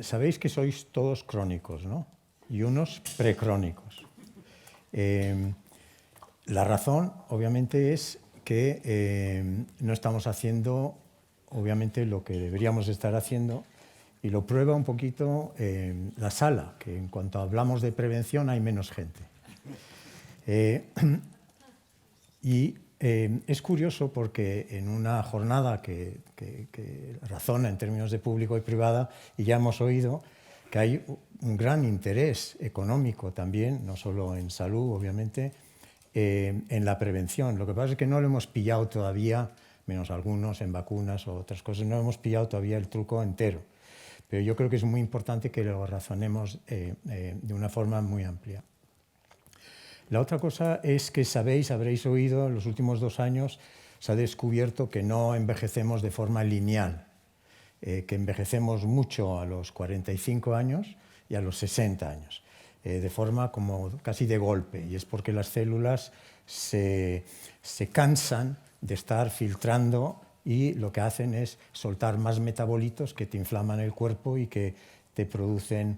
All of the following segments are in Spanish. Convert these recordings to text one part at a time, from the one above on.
Sabéis que sois todos crónicos, ¿no? Y unos precrónicos. La razón, obviamente, es que no estamos haciendo, obviamente, lo que deberíamos estar haciendo, y lo prueba un poquito la sala, que en cuanto hablamos de prevención hay menos gente. Es curioso porque en una jornada que razona en términos de público y privada, y ya hemos oído que hay un gran interés económico también, no solo en salud, obviamente, en la prevención. Lo que pasa es que no lo hemos pillado todavía, menos algunos en vacunas o otras cosas, no hemos pillado todavía el truco entero. Pero yo creo que es muy importante que lo razonemos de una forma muy amplia. La otra cosa es que habréis oído, en los últimos 2 años se ha descubierto que no envejecemos de forma lineal, que envejecemos mucho a los 45 años y a los 60 años, de forma como casi de golpe, y es porque las células se cansan de estar filtrando y lo que hacen es soltar más metabolitos que te inflaman el cuerpo y que te producen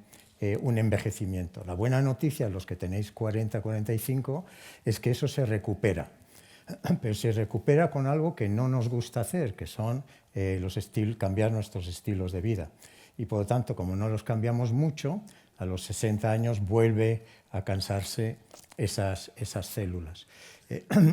un envejecimiento. La buena noticia, los que tenéis 40, 45, es que eso se recupera. Pero se recupera con algo que no nos gusta hacer, que son cambiar nuestros estilos de vida. Y por lo tanto, como no los cambiamos mucho, a los 60 años vuelve a cansarse esas células.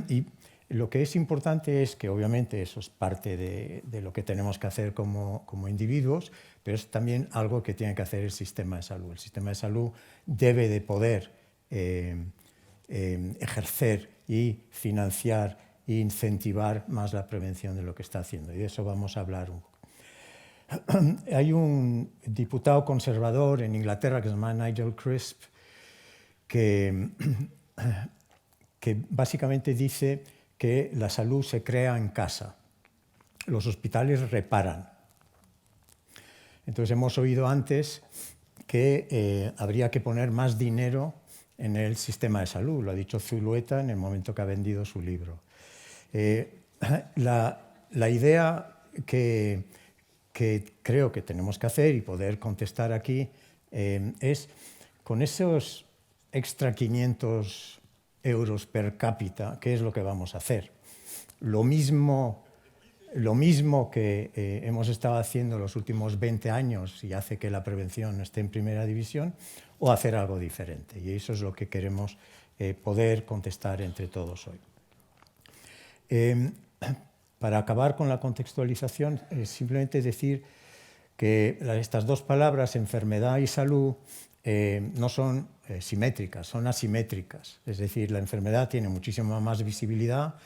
Y lo que es importante es que obviamente eso es parte de lo que tenemos que hacer como individuos, pero es también algo que tiene que hacer el sistema de salud. El sistema de salud debe de poder ejercer y financiar e incentivar más la prevención de lo que está haciendo, y de eso vamos a hablar un poco. Hay un diputado conservador en Inglaterra que se llama Nigel Crisp que básicamente dice que la salud se crea en casa, los hospitales reparan. Entonces hemos oído antes que habría que poner más dinero en el sistema de salud, lo ha dicho Zulueta en el momento que ha vendido su libro. La idea que creo que tenemos que hacer y poder contestar aquí es, con esos extra 500 euros per cápita, ¿qué es lo que vamos a hacer? Lo mismo que hemos estado haciendo los últimos 20 años y hace que la prevención esté en primera división, o hacer algo diferente. Y eso es lo que queremos poder contestar entre todos hoy. Para acabar con la contextualización, simplemente decir que estas dos palabras, enfermedad y salud, no son simétricas, son asimétricas. Es decir, la enfermedad tiene muchísima más visibilidad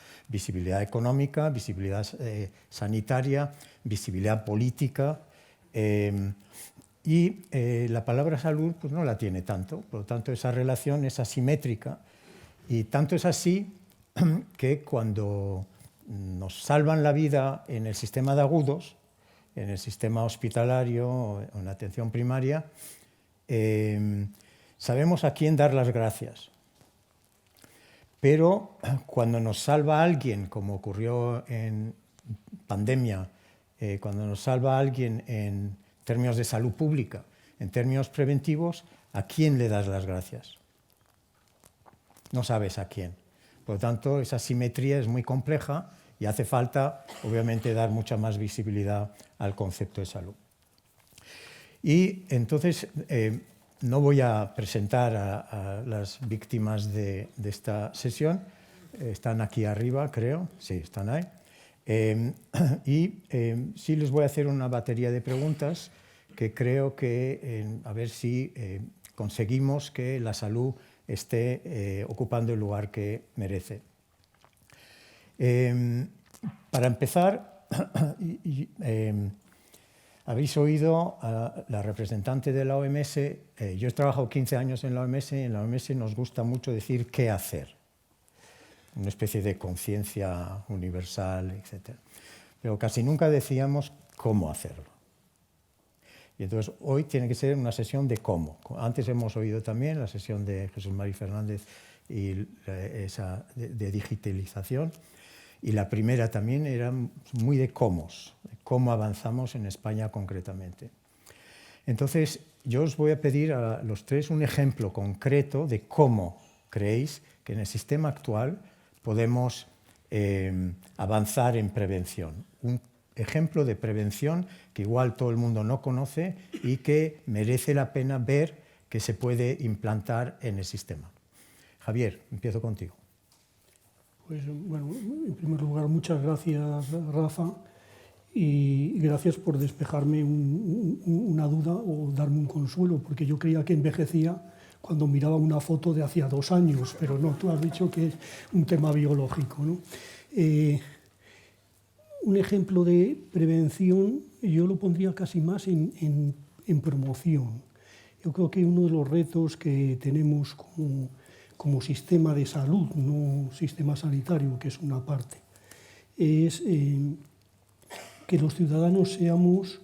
económica, visibilidad sanitaria, visibilidad política, y la palabra salud pues, no la tiene tanto. Por lo tanto, esa relación es asimétrica, y tanto es así que cuando nos salvan la vida en el sistema de agudos, en el sistema hospitalario o en la atención primaria, sabemos a quién dar las gracias. Pero cuando nos salva a alguien, como ocurrió en pandemia, cuando nos salva a alguien en términos de salud pública, en términos preventivos, ¿a quién le das las gracias? No sabes a quién. Por lo tanto, esa simetría es muy compleja y hace falta, obviamente, dar mucha más visibilidad al concepto de salud. Y entonces, no voy a presentar a las víctimas de esta sesión. Están aquí arriba, creo. Sí, están ahí. Sí les voy a hacer una batería de preguntas que creo que, a ver si conseguimos que la salud esté ocupando el lugar que merece. Para empezar, habéis oído a la representante de la OMS. Yo he trabajado 15 años en la OMS, y en la OMS nos gusta mucho decir qué hacer. Una especie de conciencia universal, etc. Pero casi nunca decíamos cómo hacerlo. Y entonces hoy tiene que ser una sesión de cómo. Antes hemos oído también la sesión de Jesús Mari Fernández y esa de digitalización. Y la primera también era muy de cómo avanzamos en España concretamente. Entonces, yo os voy a pedir a los tres un ejemplo concreto de cómo creéis que en el sistema actual podemos avanzar en prevención. Un ejemplo de prevención que igual todo el mundo no conoce y que merece la pena ver que se puede implantar en el sistema. Javier, empiezo contigo. Pues bueno, en primer lugar, muchas gracias, Rafa, y gracias por despejarme una duda o darme un consuelo, porque yo creía que envejecía cuando miraba una foto de hacía 2 años, pero no, tú has dicho que es un tema biológico, ¿no? Un ejemplo de prevención yo lo pondría casi más en promoción. Yo creo que uno de los retos que tenemos como sistema de salud, no sistema sanitario, que es una parte, es que los ciudadanos seamos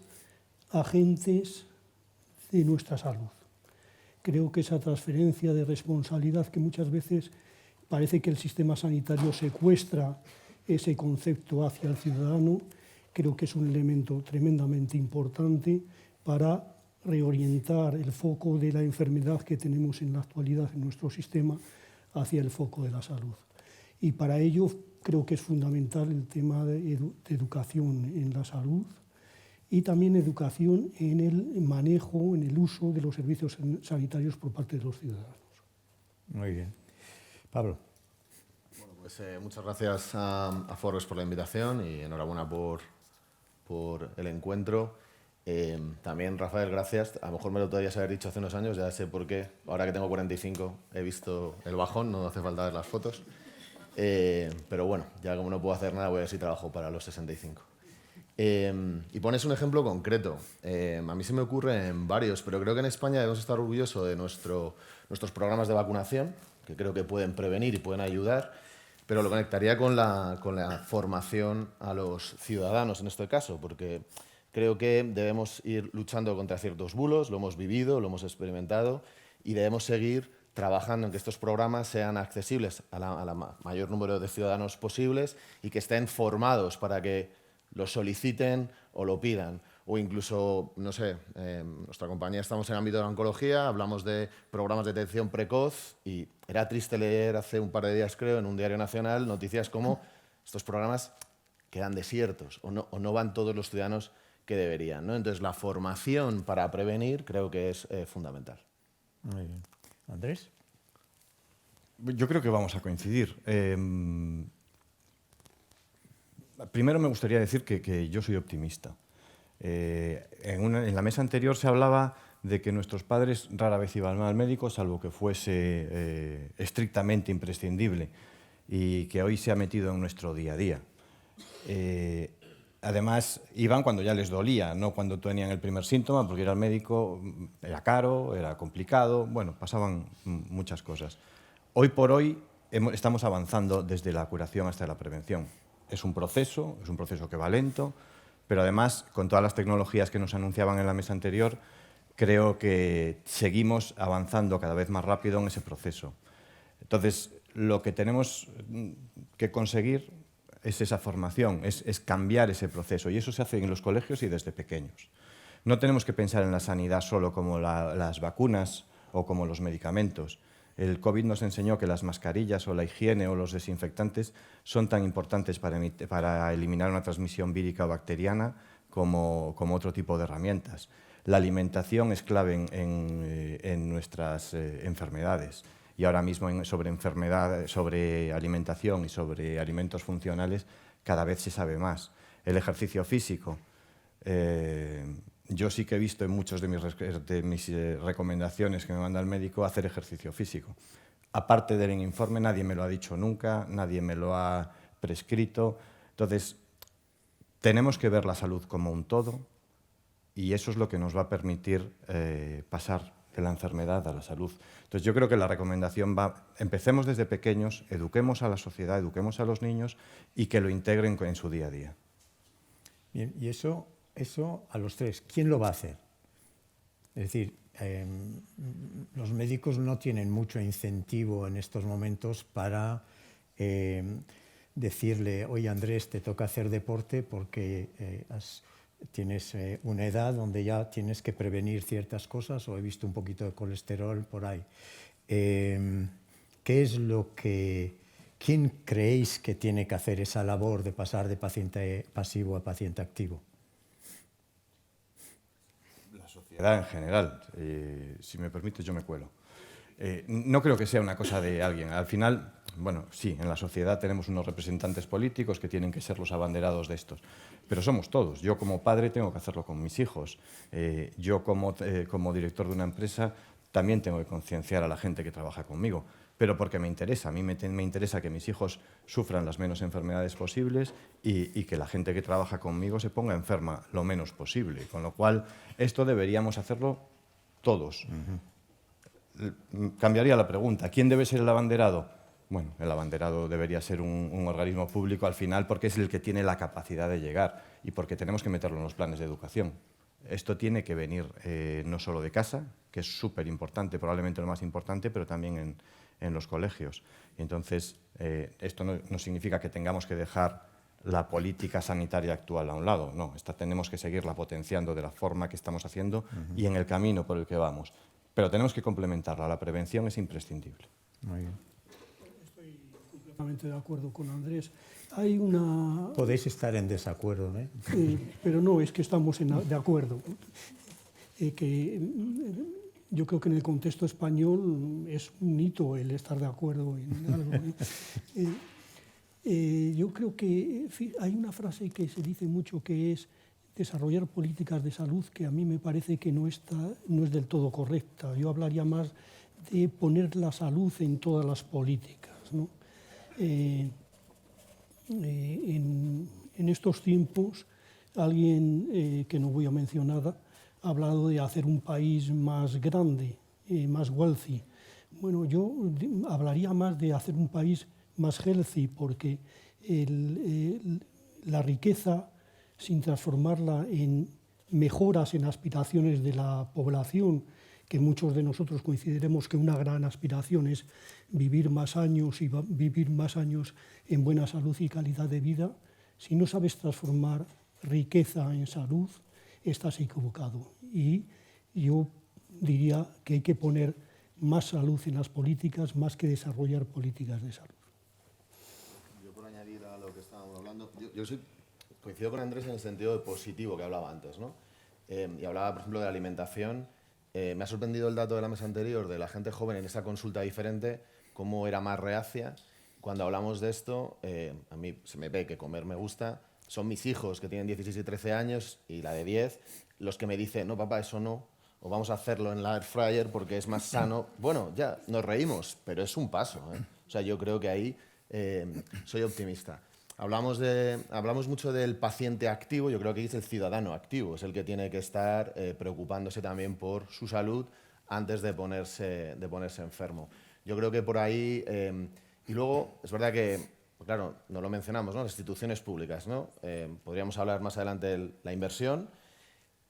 agentes de nuestra salud. Creo que esa transferencia de responsabilidad que muchas veces parece que el sistema sanitario secuestra ese concepto hacia el ciudadano, creo que es un elemento tremendamente importante para reorientar el foco de la enfermedad que tenemos en la actualidad en nuestro sistema hacia el foco de la salud. Y para ello creo que es fundamental el tema de educación en la salud y también educación en el manejo, en el uso de los servicios sanitarios por parte de los ciudadanos. Muy bien. Pablo. Bueno, pues muchas gracias a Forbes por la invitación y enhorabuena por el encuentro. También, Rafael, gracias. A lo mejor me lo podrías haber dicho hace unos años, ya sé por qué. Ahora que tengo 45 he visto el bajón, no hace falta ver las fotos. Pero bueno, ya como no puedo hacer nada, voy a ver si trabajo para los 65. Y pones un ejemplo concreto. A mí se me ocurren varios, pero creo que en España debemos estar orgullosos de nuestros programas de vacunación, que creo que pueden prevenir y pueden ayudar, pero lo conectaría con la formación a los ciudadanos en este caso, porque creo que debemos ir luchando contra ciertos bulos, lo hemos vivido, lo hemos experimentado, y debemos seguir trabajando en que estos programas sean accesibles a la mayor número de ciudadanos posibles y que estén formados para que lo soliciten o lo pidan. O incluso, no sé, nuestra compañía estamos en el ámbito de la oncología, hablamos de programas de detección precoz y era triste leer hace un par de días, creo, en un diario nacional, noticias como estos programas quedan desiertos o no van todos los ciudadanos que deberían, ¿no? Entonces, la formación para prevenir creo que es fundamental. Muy bien. Andrés. Yo creo que vamos a coincidir. Primero me gustaría decir que yo soy optimista. En la mesa anterior se hablaba de que nuestros padres rara vez iban al médico, salvo que fuese estrictamente imprescindible, y que hoy se ha metido en nuestro día a día. Además, iban cuando ya les dolía, no cuando tenían el primer síntoma, porque ir al médico era caro, era complicado, bueno, pasaban muchas cosas. Hoy por hoy estamos avanzando desde la curación hasta la prevención. Es un proceso que va lento, pero además, con todas las tecnologías que nos anunciaban en la mesa anterior, creo que seguimos avanzando cada vez más rápido en ese proceso. Entonces, lo que tenemos que conseguir es esa formación, es cambiar ese proceso, y eso se hace en los colegios y desde pequeños. No tenemos que pensar en la sanidad solo como las vacunas o como los medicamentos. El COVID nos enseñó que las mascarillas o la higiene o los desinfectantes son tan importantes para eliminar una transmisión vírica o bacteriana como otro tipo de herramientas. La alimentación es clave en nuestras enfermedades. Y ahora mismo sobre alimentación y sobre alimentos funcionales cada vez se sabe más. El ejercicio físico. Yo sí que he visto en muchas de mis recomendaciones que me manda el médico hacer ejercicio físico. Aparte del informe, nadie me lo ha dicho nunca, nadie me lo ha prescrito. Entonces, tenemos que ver la salud como un todo y eso es lo que nos va a permitir pasar de la enfermedad a la salud. Entonces, yo creo que la recomendación empecemos desde pequeños, eduquemos a la sociedad, eduquemos a los niños y que lo integren en su día a día. Bien, y eso a los tres, ¿quién lo va a hacer? Es decir, los médicos no tienen mucho incentivo en estos momentos para decirle, oye Andrés, te toca hacer deporte porque has tienes una edad donde ya tienes que prevenir ciertas cosas, o he visto un poquito de colesterol por ahí. ¿Qué es quién creéis que tiene que hacer esa labor de pasar de paciente pasivo a paciente activo? La sociedad en general. Si me permite, yo me cuelo. No creo que sea una cosa de alguien. Al final, bueno, sí, en la sociedad tenemos unos representantes políticos que tienen que ser los abanderados de estos, pero somos todos. Yo como padre tengo que hacerlo con mis hijos. Yo como director de una empresa también tengo que concienciar a la gente que trabaja conmigo, pero porque me interesa. A mí me interesa que mis hijos sufran las menos enfermedades posibles y que la gente que trabaja conmigo se ponga enferma lo menos posible. Con lo cual, esto deberíamos hacerlo todos. Cambiaría la pregunta. ¿Quién debe ser el abanderado? Bueno, el abanderado debería ser un organismo público al final, porque es el que tiene la capacidad de llegar y porque tenemos que meterlo en los planes de educación. Esto tiene que venir no solo de casa, que es súper importante, probablemente lo más importante, pero también en los colegios. Y entonces, esto no significa que tengamos que dejar la política sanitaria actual a un lado. No, tenemos que seguirla potenciando de la forma que estamos haciendo y en el camino por el que vamos. Pero tenemos que complementarla. La prevención es imprescindible. Muy bien. Estoy completamente de acuerdo con Andrés. Hay una... Podéis estar en desacuerdo, ¿eh? Pero no, es que estamos de acuerdo. Yo creo que en el contexto español es un hito el estar de acuerdo en algo. Yo creo que hay una frase que se dice mucho, que es desarrollar políticas de salud, que a mí me parece que no es del todo correcta. Yo hablaría más de poner la salud en todas las políticas, ¿no? En estos tiempos, alguien que no voy a mencionar ha hablado de hacer un país más grande, más wealthy. Bueno, yo hablaría más de hacer un país más healthy, porque la riqueza, sin transformarla en mejoras en aspiraciones de la población, que muchos de nosotros coincidiremos que una gran aspiración es vivir más años y vivir más años en buena salud y calidad de vida. Si no sabes transformar riqueza en salud, estás equivocado. Y yo diría que hay que poner más salud en las políticas, más que desarrollar políticas de salud. Yo, por añadir a lo que estábamos hablando, coincido con Andrés en el sentido de positivo que hablaba antes, ¿no? Y hablaba, por ejemplo, de la alimentación. Me ha sorprendido el dato de la mesa anterior de la gente joven en esa consulta diferente, cómo era más reacia. Cuando hablamos de esto, a mí se me ve que comer me gusta. Son mis hijos, que tienen 16 y 13 años, y la de 10, los que me dicen, no, papá, eso no, o vamos a hacerlo en la air fryer porque es más sano. Bueno, ya, nos reímos, pero es un paso, ¿eh? O sea, yo creo que ahí soy optimista. Hablamos mucho del paciente activo. Yo creo que es el ciudadano activo, es el que tiene que estar preocupándose también por su salud antes de ponerse enfermo. Yo creo que por ahí... y luego, es verdad que, claro, no lo mencionamos, ¿no? Las instituciones públicas, ¿no? Podríamos hablar más adelante de la inversión,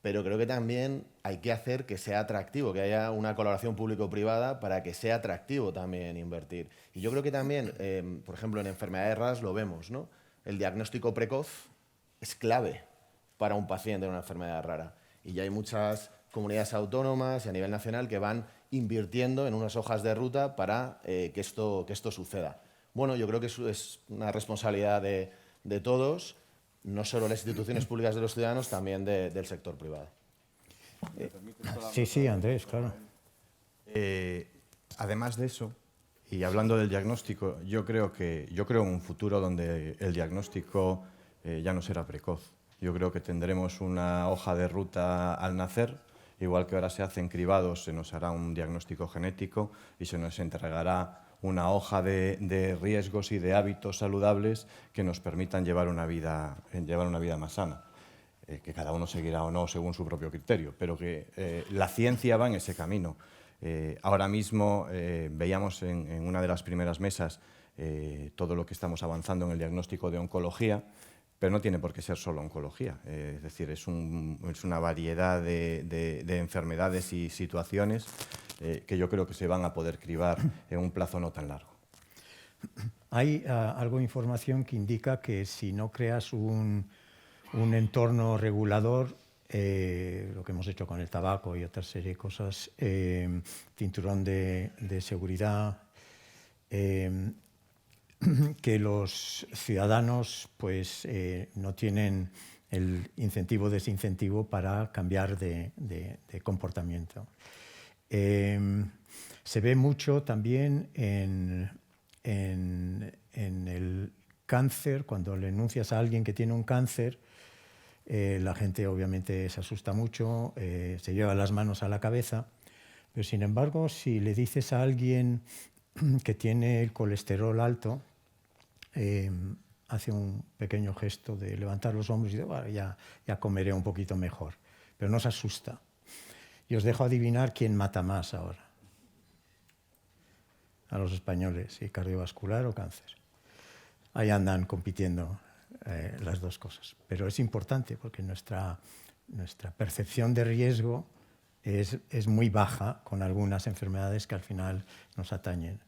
pero creo que también hay que hacer que sea atractivo, que haya una colaboración público-privada para que sea atractivo también invertir. Y yo creo que también, por ejemplo, en enfermedades raras lo vemos, ¿no? El diagnóstico precoz es clave para un paciente de una enfermedad rara. Y ya hay muchas comunidades autónomas y a nivel nacional que van invirtiendo en unas hojas de ruta para que esto suceda. Bueno, yo creo que eso es una responsabilidad de todos, no solo las instituciones públicas de los ciudadanos, también del sector privado. Sí, Andrés, claro. Además de eso, y hablando del diagnóstico, yo creo en un futuro donde el diagnóstico ya no será precoz. Yo creo que tendremos una hoja de ruta al nacer, igual que ahora se hacen cribados, se nos hará un diagnóstico genético y se nos entregará una hoja de riesgos y de hábitos saludables que nos permitan llevar una vida más sana. Que cada uno seguirá o no según su propio criterio, pero que la ciencia va en ese camino. Ahora mismo veíamos en una de las primeras mesas todo lo que estamos avanzando en el diagnóstico de oncología, pero no tiene por qué ser solo oncología. Es decir, es una variedad de enfermedades y situaciones que yo creo que se van a poder cribar en un plazo no tan largo. Hay algo de información que indica que si no creas un un entorno regulador, lo que hemos hecho con el tabaco y otra serie de cosas, cinturón de seguridad, que los ciudadanos pues, no tienen el incentivo o desincentivo para cambiar de comportamiento. Se ve mucho también en el cáncer. Cuando le anuncias a alguien que tiene un cáncer, la gente obviamente se asusta mucho, se lleva las manos a la cabeza, pero sin embargo, si le dices a alguien que tiene el colesterol alto, hace un pequeño gesto de levantar los hombros y dice, bueno, ya comeré un poquito mejor, pero no se asusta. Y os dejo adivinar quién mata más ahora a los españoles, si cardiovascular o cáncer. Ahí andan compitiendo las dos cosas. Pero es importante porque nuestra percepción de riesgo es muy baja con algunas enfermedades que al final nos atañen.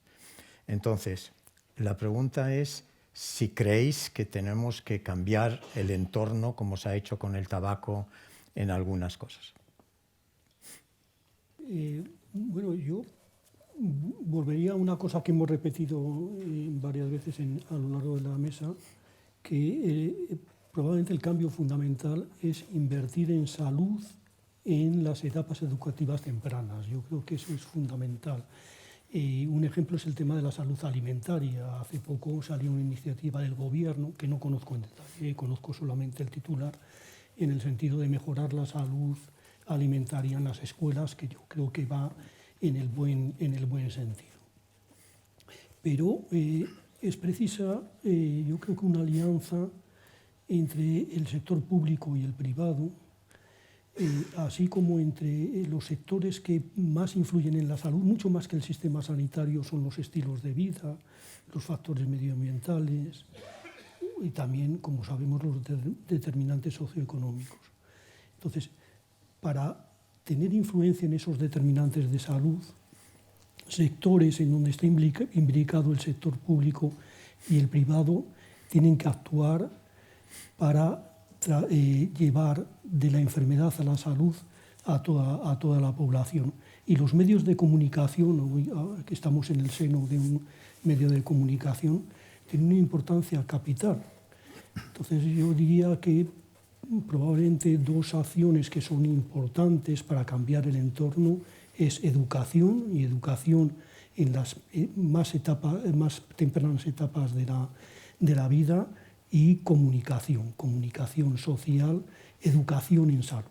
Entonces, la pregunta es si creéis que tenemos que cambiar el entorno como se ha hecho con el tabaco en algunas cosas. Bueno, yo volvería a una cosa que hemos repetido varias veces a lo largo de la mesa, que probablemente el cambio fundamental es invertir en salud en las etapas educativas tempranas. Yo creo que eso es fundamental. Un ejemplo es el tema de la salud alimentaria. Hace poco salió una iniciativa del gobierno, que no conozco en detalle, conozco solamente el titular, en el sentido de mejorar la salud alimentaria en las escuelas, que yo creo que va en el buen sentido. Pero es precisa, yo creo que una alianza entre el sector público y el privado, así como entre los sectores que más influyen en la salud, mucho más que el sistema sanitario, son los estilos de vida, los factores medioambientales y también, como sabemos, los determinantes socioeconómicos. Entonces, para tener influencia en esos determinantes de salud, sectores en donde está implicado el sector público y el privado tienen que actuar para llevar de la enfermedad a la salud a toda la población. Y los medios de comunicación, hoy que estamos en el seno de un medio de comunicación, tienen una importancia capital. Entonces yo diría que probablemente dos acciones que son importantes para cambiar el entorno es educación, y educación en las más tempranas etapas de la vida, y comunicación social, educación en salud.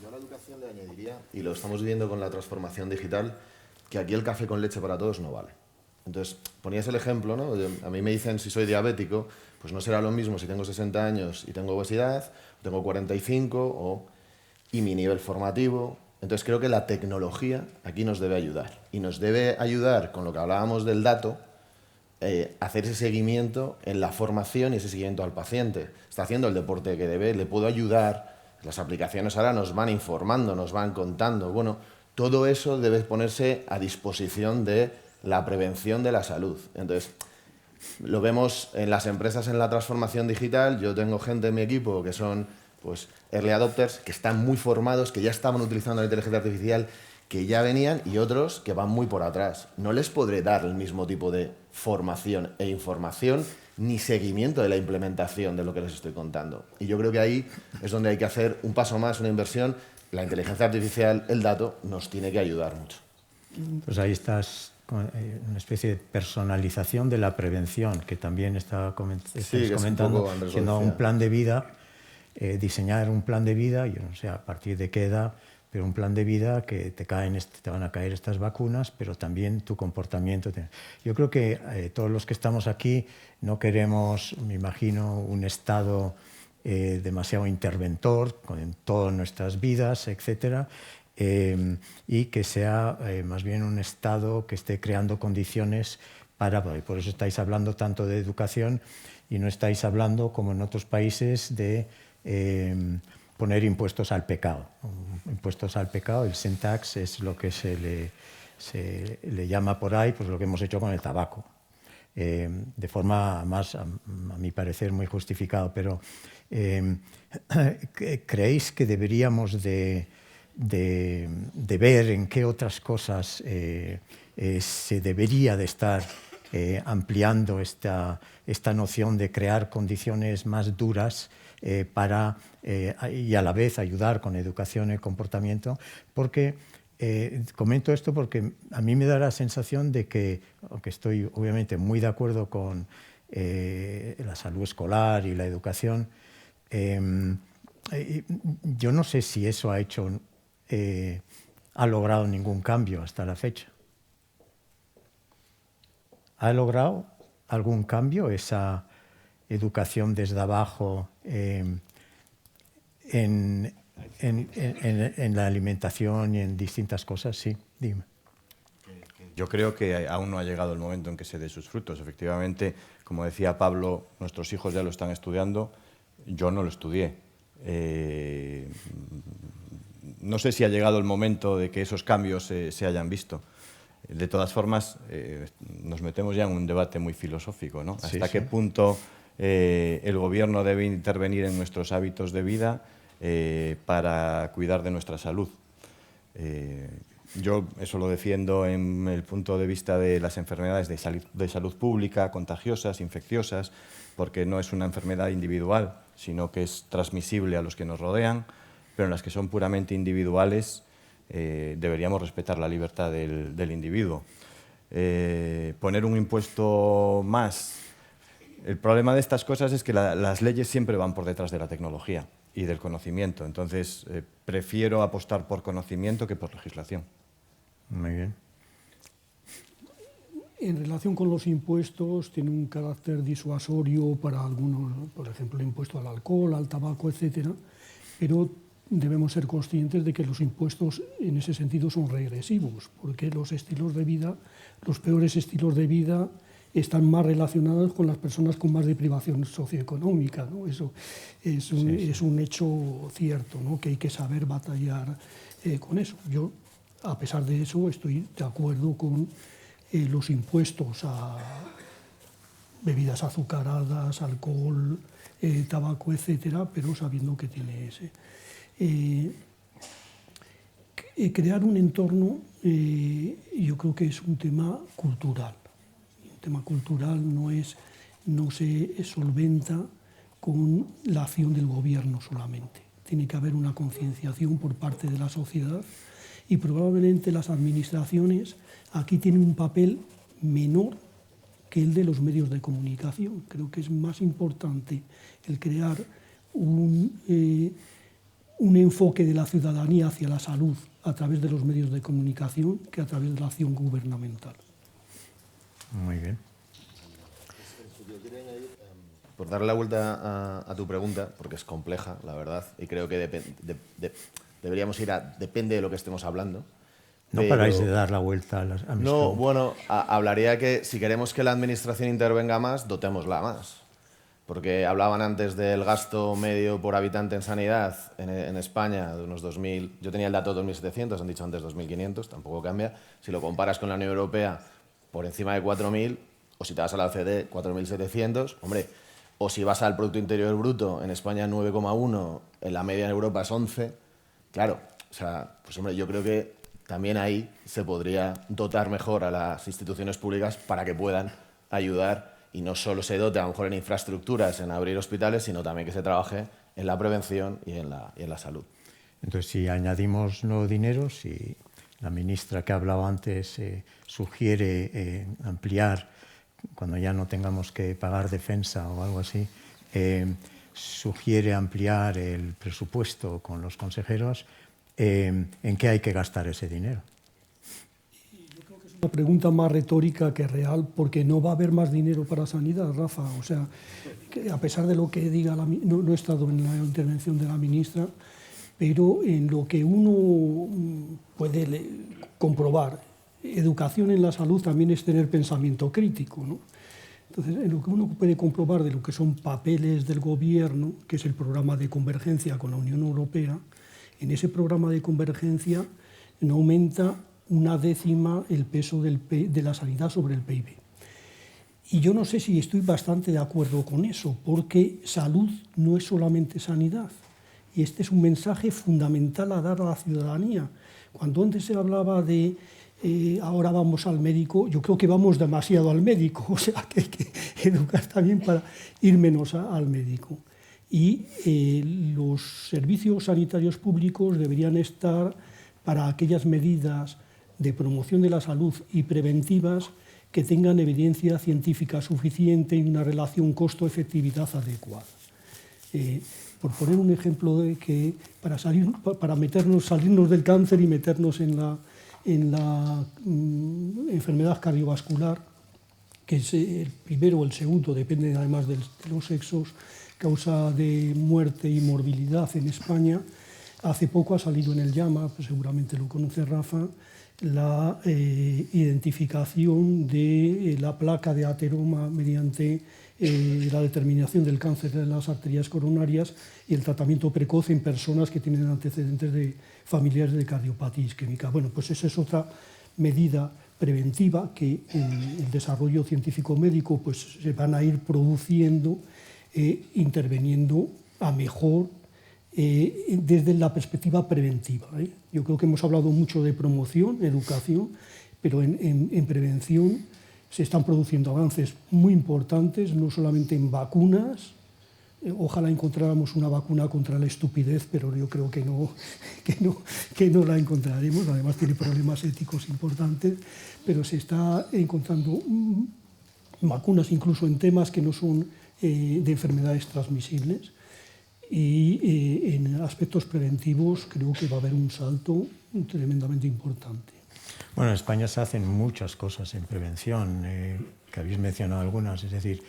Yo a la educación le añadiría, y lo estamos viviendo con la transformación digital, que aquí el café con leche para todos no vale. Entonces, ponías el ejemplo, ¿no? A mí me dicen si soy diabético, pues no será lo mismo si tengo 60 años y tengo obesidad, tengo 45 y mi nivel formativo. Entonces creo que la tecnología aquí nos debe ayudar. Y nos debe ayudar con lo que hablábamos del dato, hacer ese seguimiento en la formación y ese seguimiento al paciente. Está haciendo el deporte que debe, le puedo ayudar. Las aplicaciones ahora nos van informando, nos van contando. Bueno, todo eso debe ponerse a disposición de la prevención de la salud. Entonces, lo vemos en las empresas en la transformación digital. Yo tengo gente en mi equipo que son pues, early adopters, que están muy formados, que ya estaban utilizando la inteligencia artificial, que ya venían, y otros que van muy por atrás. No les podré dar el mismo tipo de formación e información ni seguimiento de la implementación de lo que les estoy contando. Y yo creo que ahí es donde hay que hacer un paso más, una inversión. La inteligencia artificial, el dato, nos tiene que ayudar mucho. Pues ahí estás con una especie de personalización de la prevención, que también estáis comentando, siendo un plan de vida, diseñar un plan de vida, yo no sé a partir de qué edad, pero un plan de vida que te van a caer estas vacunas, pero también tu comportamiento. Yo creo que todos los que estamos aquí no queremos, me imagino, un Estado demasiado interventor en todas nuestras vidas, etcétera, y que sea más bien un Estado que esté creando condiciones y por eso estáis hablando tanto de educación y no estáis hablando, como en otros países, de poner impuestos al pecado. Impuestos al pecado, el sin tax es lo que se le llama por ahí, pues lo que hemos hecho con el tabaco. de forma más, a mi parecer, muy justificada. Pero ¿creéis que deberíamos de ver en qué otras cosas se debería de estar ampliando esta noción de crear condiciones más duras para, y a la vez ayudar con educación y comportamiento? Porque comento esto porque a mí me da la sensación de que, aunque estoy obviamente muy de acuerdo con la salud escolar y la educación, yo no sé si eso ha logrado ningún cambio hasta la fecha. ¿Ha logrado algún cambio esa educación desde abajo en la alimentación y en distintas cosas? Sí, dime. Yo creo que aún no ha llegado el momento en que se dé sus frutos. Efectivamente, como decía Pablo, nuestros hijos ya lo están estudiando. Yo no lo estudié. No sé si ha llegado el momento de que esos cambios se hayan visto. De todas formas, nos metemos ya en un debate muy filosófico, ¿no? ¿Hasta qué punto el gobierno debe intervenir en nuestros hábitos de vida para cuidar de nuestra salud? Yo eso lo defiendo en el punto de vista de las enfermedades de salud pública, contagiosas, infecciosas, porque no es una enfermedad individual, sino que es transmisible a los que nos rodean, pero en las que son puramente individuales deberíamos respetar la libertad del individuo. Poner un impuesto más. El problema de estas cosas es que las leyes siempre van por detrás de la tecnología y del conocimiento. Entonces, prefiero apostar por conocimiento que por legislación. Muy bien. En relación con los impuestos, tiene un carácter disuasorio para algunos, por ejemplo, el impuesto al alcohol, al tabaco, etcétera, pero debemos ser conscientes de que los impuestos en ese sentido son regresivos, porque los estilos de vida, los peores estilos de vida, están más relacionados con las personas con más deprivación socioeconómica, ¿no? Eso es un hecho cierto, ¿no? Que hay que saber batallar con eso. Yo, a pesar de eso, estoy de acuerdo con los impuestos a bebidas azucaradas, alcohol, tabaco, etcétera, pero sabiendo que tiene ese. Crear un entorno, yo creo que es un tema cultural. Un tema cultural no se solventa con la acción del gobierno solamente. Tiene que haber una concienciación por parte de la sociedad y probablemente las administraciones aquí tienen un papel menor que el de los medios de comunicación. Creo que es más importante el crear un enfoque de la ciudadanía hacia la salud a través de los medios de comunicación que a través de la acción gubernamental. Muy bien. Por darle la vuelta a tu pregunta, porque es compleja, la verdad, y creo que deberíamos ir a... Depende de lo que estemos hablando. No paráis de dar la vuelta a mis No, preguntas. bueno, hablaría que si queremos que la administración intervenga más, dotémosla más. Porque hablaban antes del gasto medio por habitante en sanidad en España de unos 2.000... Yo tenía el dato de 2.700, han dicho antes 2.500, tampoco cambia. Si lo comparas con la Unión Europea, por encima de 4.000, o si te vas a la OCDE, 4.700, hombre... O si vas al Producto Interior Bruto, en España 9,1, en la media en Europa es 11. Claro, o sea, pues hombre, yo creo que también ahí se podría dotar mejor a las instituciones públicas para que puedan ayudar y no solo se dote a lo mejor en infraestructuras, en abrir hospitales, sino también que se trabaje en la prevención y en la salud. Entonces, si añadimos nuevo dinero, si la ministra que ha hablado antes sugiere ampliar, cuando ya no tengamos que pagar defensa o algo así, sugiere ampliar el presupuesto con los consejeros, ¿en qué hay que gastar ese dinero? Yo creo que es una pregunta más retórica que real, porque no va a haber más dinero para sanidad, Rafa. O sea, que a pesar de lo que diga, no he estado en la intervención de la ministra, pero en lo que uno puede comprobar, educación en la salud también es tener pensamiento crítico, ¿no? Entonces, en lo que uno puede comprobar de lo que son papeles del gobierno, que es el programa de convergencia con la Unión Europea, en ese programa de convergencia no aumenta 1/10 el peso de la sanidad sobre el PIB. Y yo no sé si estoy bastante de acuerdo con eso, porque salud no es solamente sanidad. Y este es un mensaje fundamental a dar a la ciudadanía. Cuando antes se hablaba de ahora vamos al médico, yo creo que vamos demasiado al médico, o sea que hay que educar también para ir menos al médico. Y los servicios sanitarios públicos deberían estar para aquellas medidas de promoción de la salud y preventivas que tengan evidencia científica suficiente y una relación costo-efectividad adecuada. Por poner un ejemplo de que para salirnos del cáncer y meternos en la enfermedad cardiovascular, que es el primero o el segundo, depende además de los sexos, causa de muerte y morbilidad en España. Hace poco ha salido en el JAMA, pues seguramente lo conoce Rafa, la identificación de la placa de ateroma mediante la determinación del cáncer de las arterias coronarias y el tratamiento precoz en personas que tienen antecedentes de familiares de cardiopatía isquémica. Bueno, pues esa es otra medida preventiva que en el desarrollo científico médico pues se van a ir produciendo interviniendo a mejor desde la perspectiva preventiva. Yo creo que hemos hablado mucho de promoción, educación, pero en prevención se están produciendo avances muy importantes, no solamente en vacunas. Ojalá encontráramos una vacuna contra la estupidez, pero yo creo que no la encontraremos. Además tiene problemas éticos importantes, pero se está encontrando vacunas incluso en temas que no son de enfermedades transmisibles. Y en aspectos preventivos creo que va a haber un salto tremendamente importante. Bueno, en España se hacen muchas cosas en prevención, que habéis mencionado algunas, es decir,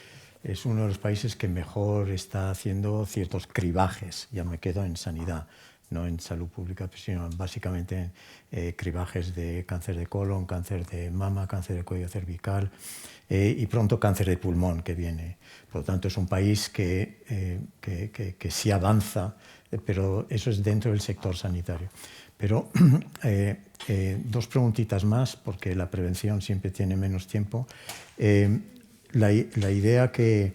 es uno de los países que mejor está haciendo ciertos cribajes, ya me quedo en sanidad, no en salud pública, sino básicamente en cribajes de cáncer de colon, cáncer de mama, cáncer de cuello cervical y pronto cáncer de pulmón que viene. Por lo tanto, es un país que sí avanza, pero eso es dentro del sector sanitario. Pero dos preguntitas más, porque la prevención siempre tiene menos tiempo. La idea que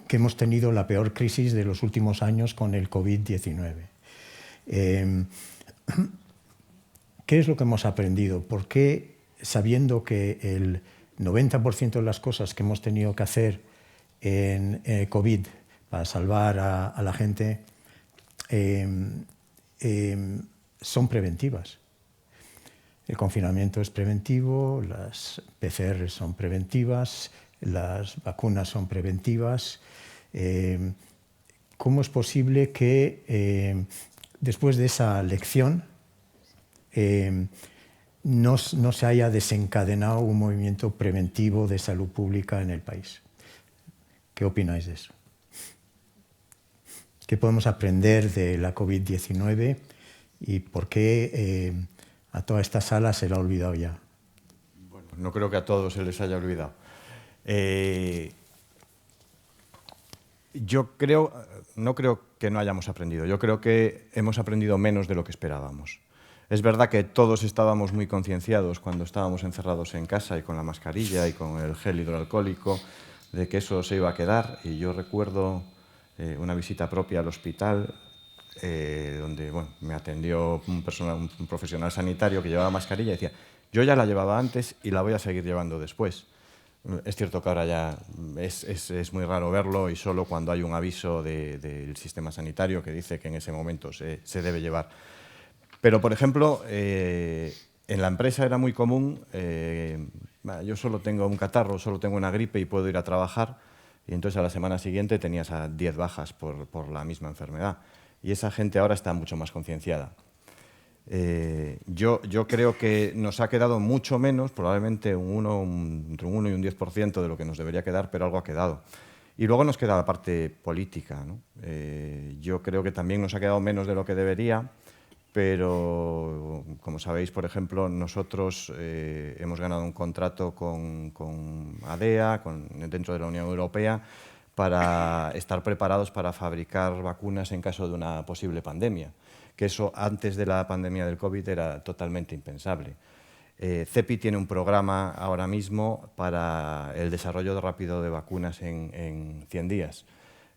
hemos tenido la peor crisis de los últimos años con el COVID-19. ¿Qué es lo que hemos aprendido? ¿Por qué, sabiendo que el 90% de las cosas que hemos tenido que hacer en COVID para salvar a la gente son preventivas? El confinamiento es preventivo, las PCR son preventivas, las vacunas son preventivas. ¿Cómo es posible que después de esa lección no se haya desencadenado un movimiento preventivo de salud pública en el país? ¿Qué opináis de eso? ¿Qué podemos aprender de la COVID-19 y por qué a toda esta sala se la ha olvidado ya? Bueno, no creo que a todos se les haya olvidado. No creo que no hayamos aprendido. Yo creo que hemos aprendido menos de lo que esperábamos. Es verdad que todos estábamos muy concienciados cuando estábamos encerrados en casa y con la mascarilla y con el gel hidroalcohólico de que eso se iba a quedar. Y yo recuerdo una visita propia al hospital donde me atendió un profesional sanitario que llevaba mascarilla y decía, yo ya la llevaba antes y la voy a seguir llevando después. Es cierto que ahora ya es muy raro verlo y solo cuando hay un aviso del sistema sanitario que dice que en ese momento se debe llevar. Pero, por ejemplo, en la empresa era muy común, yo solo tengo un catarro, solo tengo una gripe y puedo ir a trabajar, y entonces a la semana siguiente tenías a 10 bajas por la misma enfermedad. Y esa gente ahora está mucho más concienciada. Yo creo que nos ha quedado mucho menos, probablemente entre un 1 y un 10% de lo que nos debería quedar, pero algo ha quedado. Y luego nos queda la parte política, ¿no? Yo creo que también nos ha quedado menos de lo que debería, pero como sabéis, por ejemplo, nosotros hemos ganado un contrato con ADEA, dentro de la Unión Europea, para estar preparados para fabricar vacunas en caso de una posible pandemia, que eso antes de la pandemia del COVID era totalmente impensable. CEPI tiene un programa ahora mismo para el desarrollo rápido de vacunas en 100 días,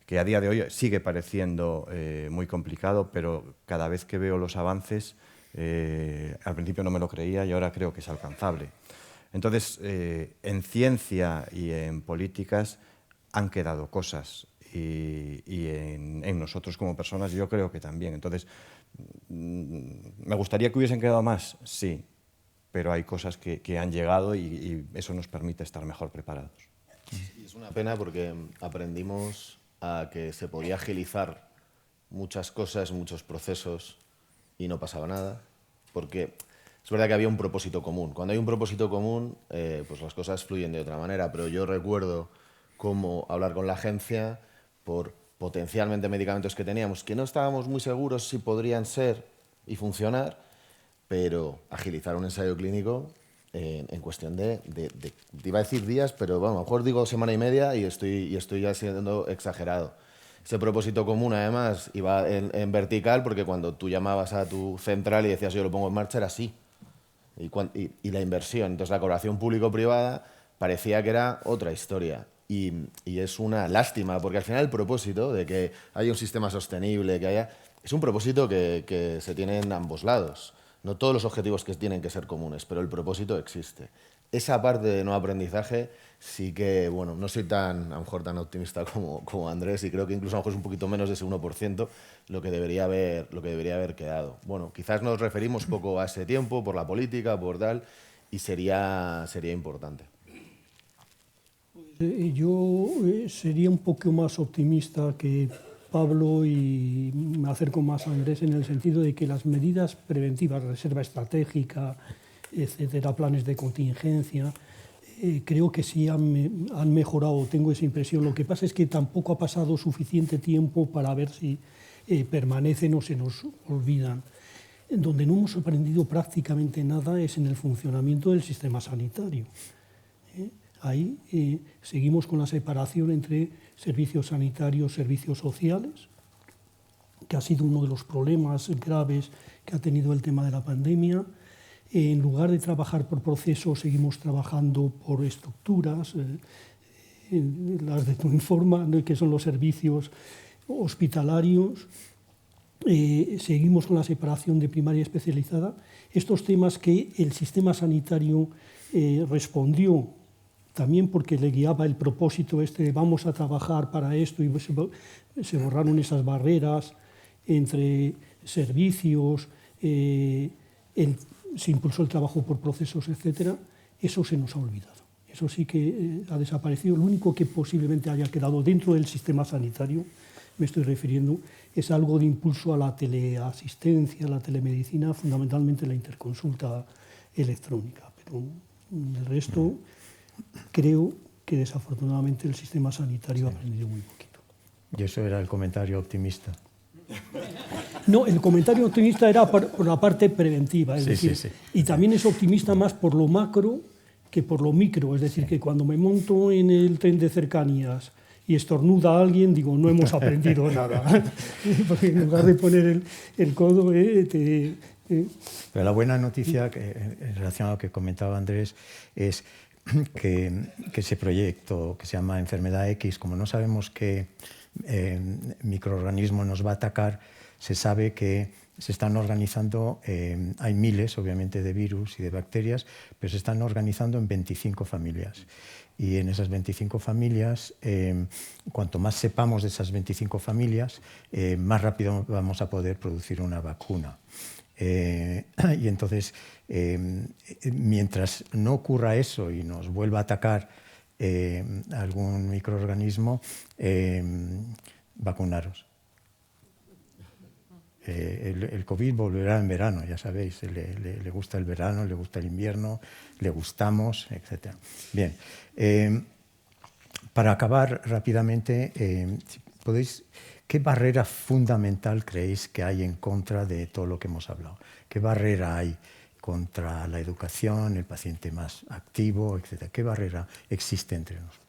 que a día de hoy sigue pareciendo muy complicado, pero cada vez que veo los avances, al principio no me lo creía y ahora creo que es alcanzable. Entonces, en ciencia y en políticas han quedado cosas y en nosotros como personas yo creo que también. Entonces, ¿me gustaría que hubiesen quedado más? Sí, pero hay cosas que han llegado y eso nos permite estar mejor preparados. Y es una pena porque aprendimos a que se podía agilizar muchas cosas, muchos procesos y no pasaba nada, porque es verdad que había un propósito común. Cuando hay un propósito común, pues las cosas fluyen de otra manera, pero yo recuerdo cómo hablar con la agencia por potencialmente medicamentos que teníamos, que no estábamos muy seguros si podrían ser y funcionar, pero agilizar un ensayo clínico en cuestión de iba a decir días, pero bueno, a lo mejor digo semana y media y estoy ya siendo exagerado. Ese propósito común, además, iba en vertical, porque cuando tú llamabas a tu central y decías yo lo pongo en marcha, era así. Y la inversión, entonces la colaboración público-privada parecía que era otra historia. Y es una lástima, porque al final el propósito de que haya un sistema sostenible, es un propósito que se tiene en ambos lados. No todos los objetivos que tienen que ser comunes, pero el propósito existe. Esa parte de no aprendizaje sí que, bueno, no soy a lo mejor tan optimista como Andrés, y creo que incluso a lo mejor es un poquito menos de ese 1% lo que debería haber quedado. Bueno, quizás nos referimos poco a ese tiempo por la política, por tal, y sería importante. Yo sería un poco más optimista que Pablo y me acerco más a Andrés en el sentido de que las medidas preventivas, reserva estratégica, etcétera, planes de contingencia, creo que sí han mejorado, tengo esa impresión. Lo que pasa es que tampoco ha pasado suficiente tiempo para ver si permanecen o se nos olvidan. Donde no hemos aprendido prácticamente nada es en el funcionamiento del sistema sanitario. Ahí seguimos con la separación entre servicios sanitarios, servicios sociales, que ha sido uno de los problemas graves que ha tenido el tema de la pandemia. En lugar de trabajar por procesos, seguimos trabajando por estructuras, las de tu informa, que son los servicios hospitalarios. Seguimos con la separación de primaria y especializada. Estos temas que el sistema sanitario respondió también porque le guiaba el propósito vamos a trabajar para esto, y se borraron esas barreras entre servicios, se impulsó el trabajo por procesos, etcétera. Eso se nos ha olvidado. Eso sí que ha desaparecido. Lo único que posiblemente haya quedado dentro del sistema sanitario, me estoy refiriendo, es algo de impulso a la teleasistencia, a la telemedicina, fundamentalmente la interconsulta electrónica. Pero el resto, creo que desafortunadamente el sistema sanitario ha aprendido muy poquito. Y eso era el comentario optimista. No, el comentario optimista era por la parte preventiva, es decir, y también es optimista más por lo macro que por lo micro, es decir, que cuando me monto en el tren de cercanías y estornuda a alguien, digo, no hemos aprendido nada, porque en lugar de poner el codo... Pero la buena noticia, en relación a lo que comentaba Andrés, es que ese proyecto que se llama Enfermedad X, como no sabemos qué microorganismo nos va a atacar, se sabe que se están organizando, hay miles obviamente de virus y de bacterias, pero se están organizando en 25 familias. Y en esas 25 familias, cuanto más sepamos de esas 25 familias, más rápido vamos a poder producir una vacuna. Y entonces, mientras no ocurra eso y nos vuelva a atacar algún microorganismo, vacunaros. El COVID volverá en verano, ya sabéis, le gusta el verano, le gusta el invierno, le gustamos, etc. Bien, para acabar rápidamente, si podéis, ¿qué barrera fundamental creéis que hay en contra de todo lo que hemos hablado? ¿Qué barrera hay contra la educación, el paciente más activo, etc.? ¿Qué barrera existe entre nosotros?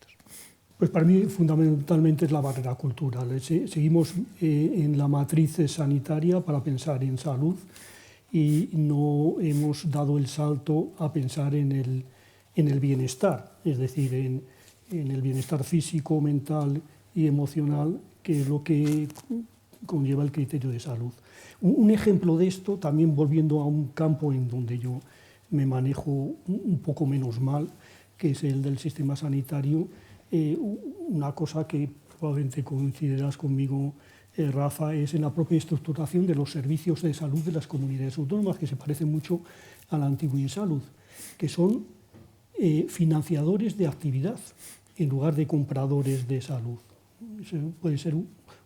Pues para mí fundamentalmente es la barrera cultural. Seguimos en la matriz sanitaria para pensar en salud y no hemos dado el salto a pensar en el bienestar, es decir, en el bienestar físico, mental y emocional, que es lo que conlleva el criterio de salud. Un ejemplo de esto, también volviendo a un campo en donde yo me manejo un poco menos mal, que es el del sistema sanitario, una cosa que probablemente coincidirás conmigo, Rafa, es en la propia estructuración de los servicios de salud de las comunidades autónomas, que se parece mucho a la antigua Insalud, que son financiadores de actividad en lugar de compradores de salud. Ese puede ser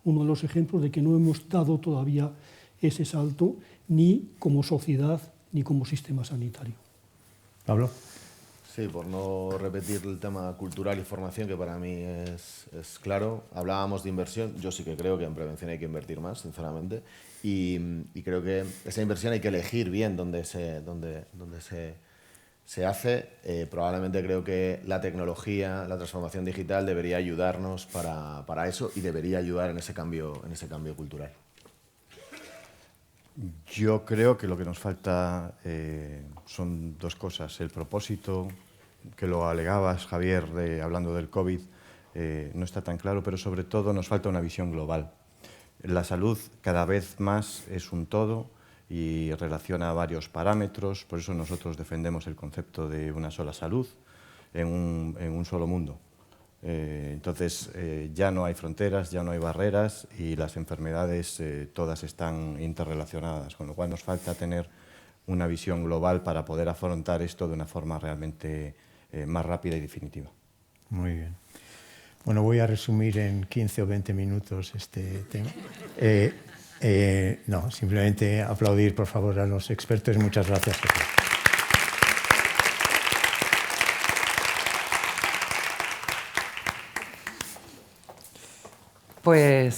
uno de los ejemplos de que no hemos dado todavía ese salto ni como sociedad ni como sistema sanitario. Pablo. Sí, por no repetir el tema cultural y formación, que para mí es claro. Hablábamos de inversión, yo sí que creo que en prevención hay que invertir más, sinceramente, y creo que esa inversión hay que elegir bien dónde se hace. Probablemente creo que la tecnología, la transformación digital debería ayudarnos para eso y debería ayudar en ese cambio cultural. Yo creo que lo que nos falta son dos cosas. El propósito, que lo alegabas, Javier, hablando del COVID, no está tan claro, pero sobre todo nos falta una visión global. La salud cada vez más es un todo y relaciona varios parámetros, por eso nosotros defendemos el concepto de una sola salud en un solo mundo. Entonces ya no hay fronteras, ya no hay barreras y las enfermedades todas están interrelacionadas, con lo cual nos falta tener una visión global para poder afrontar esto de una forma realmente más rápida y definitiva. Muy bien. Bueno, voy a resumir en 15 o 20 minutos este tema. No, simplemente aplaudir, por favor, a los expertos. Muchas gracias. Pues